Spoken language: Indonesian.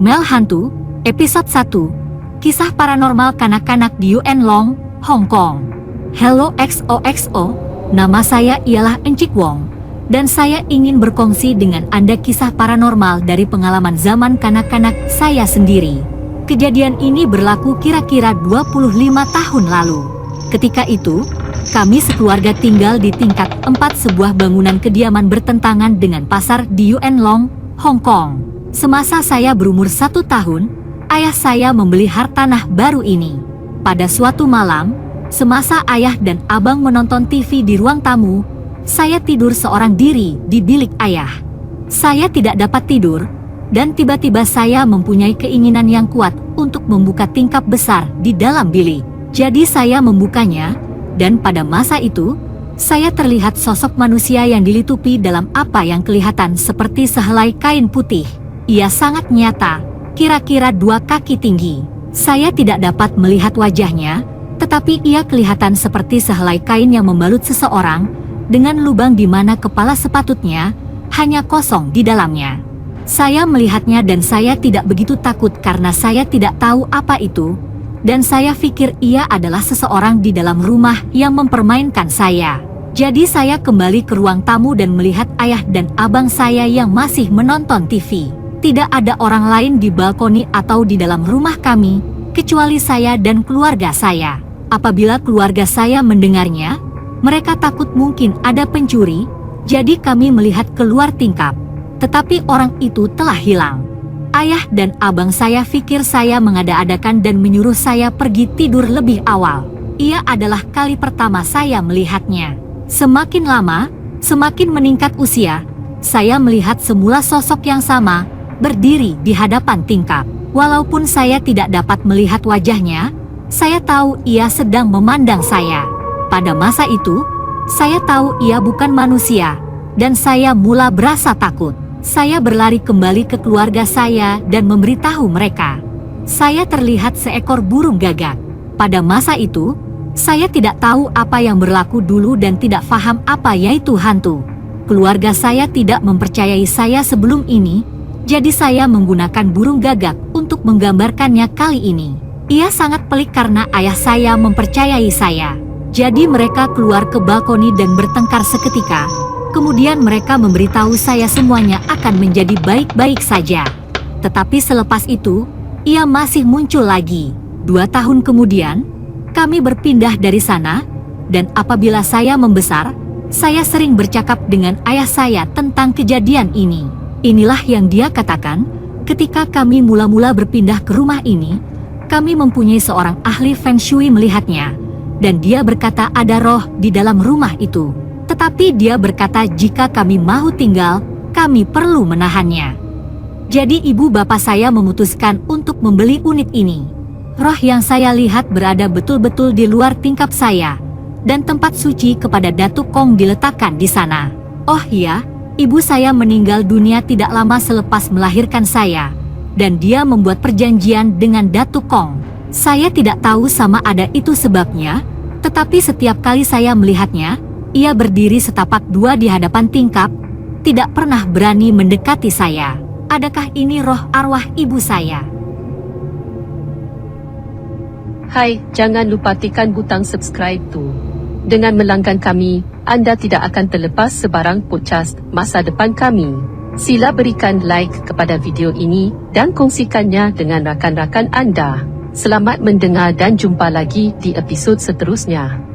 Mel Hantu, Episode 1, Kisah Paranormal Kanak-kanak di Yuen Long, Hong Kong. Hello XOXO, nama saya ialah Encik Wong, dan saya ingin berkongsi dengan Anda kisah paranormal dari pengalaman zaman kanak-kanak saya sendiri. Kejadian ini berlaku kira-kira 25 tahun lalu. Ketika itu, kami sekeluarga tinggal di tingkat 4 sebuah bangunan kediaman bertentangan dengan pasar di Yuen Long, Hong Kong. Semasa saya berumur 1 tahun, ayah saya membeli hartanah baru ini. Pada suatu malam, semasa ayah dan abang menonton TV di ruang tamu, saya tidur seorang diri di bilik ayah. Saya tidak dapat tidur, dan tiba-tiba saya mempunyai keinginan yang kuat untuk membuka tingkap besar di dalam bilik. Jadi saya membukanya, dan pada masa itu, saya terlihat sosok manusia yang dilitupi dalam apa yang kelihatan seperti sehelai kain putih. Ia sangat nyata, kira-kira 2 kaki tinggi. Saya tidak dapat melihat wajahnya, tetapi ia kelihatan seperti sehelai kain yang membalut seseorang, dengan lubang di mana kepala sepatutnya, hanya kosong di dalamnya. Saya melihatnya dan saya tidak begitu takut karena saya tidak tahu apa itu, dan saya pikir ia adalah seseorang di dalam rumah yang mempermainkan saya. Jadi saya kembali ke ruang tamu dan melihat ayah dan abang saya yang masih menonton TV. Tidak ada orang lain di balkoni atau di dalam rumah kami, kecuali saya dan keluarga saya. Apabila keluarga saya mendengarnya, mereka takut mungkin ada pencuri, jadi kami melihat keluar tingkap. Tetapi orang itu telah hilang. Ayah dan abang saya pikir saya mengada-adakan dan menyuruh saya pergi tidur lebih awal. Ia adalah kali pertama saya melihatnya. Semakin lama, semakin meningkat usia, saya melihat semula sosok yang sama, berdiri di hadapan tingkap. Walaupun saya tidak dapat melihat wajahnya, saya tahu ia sedang memandang saya. Pada masa itu, saya tahu ia bukan manusia, dan saya mula berasa takut. Saya berlari kembali ke keluarga saya dan memberitahu mereka. Saya terlihat seekor burung gagak. Pada masa itu, saya tidak tahu apa yang berlaku dulu dan tidak paham apa yaitu hantu. Keluarga saya tidak mempercayai saya sebelum ini, jadi saya menggunakan burung gagak untuk menggambarkannya kali ini. Ia sangat pelik karena ayah saya mempercayai saya. Jadi mereka keluar ke balkoni dan bertengkar seketika. Kemudian mereka memberitahu saya semuanya akan menjadi baik-baik saja. Tetapi selepas itu, ia masih muncul lagi. 2 tahun kemudian, kami berpindah dari sana, dan apabila saya membesar, saya sering bercakap dengan ayah saya tentang kejadian ini. Inilah yang dia katakan, ketika kami mula-mula berpindah ke rumah ini, kami mempunyai seorang ahli Feng Shui melihatnya, dan dia berkata ada roh di dalam rumah itu. Tetapi dia berkata jika kami mau tinggal, kami perlu menahannya. Jadi ibu bapak saya memutuskan untuk membeli unit ini. Roh yang saya lihat berada betul-betul di luar tingkap saya, dan tempat suci kepada Datuk Kong diletakkan di sana. Oh iya, ibu saya meninggal dunia tidak lama selepas melahirkan saya, dan dia membuat perjanjian dengan Datuk Kong. Saya tidak tahu sama ada itu sebabnya, tetapi setiap kali saya melihatnya, ia berdiri setapak 2 di hadapan tingkap, tidak pernah berani mendekati saya. Adakah ini roh arwah ibu saya? Hai, jangan lupa tekan butang subscribe tu. Dengan melanggan kami, anda tidak akan terlepas sebarang podcast masa depan kami. Sila berikan like kepada video ini dan kongsikannya dengan rakan-rakan anda. Selamat mendengar dan jumpa lagi di episod seterusnya.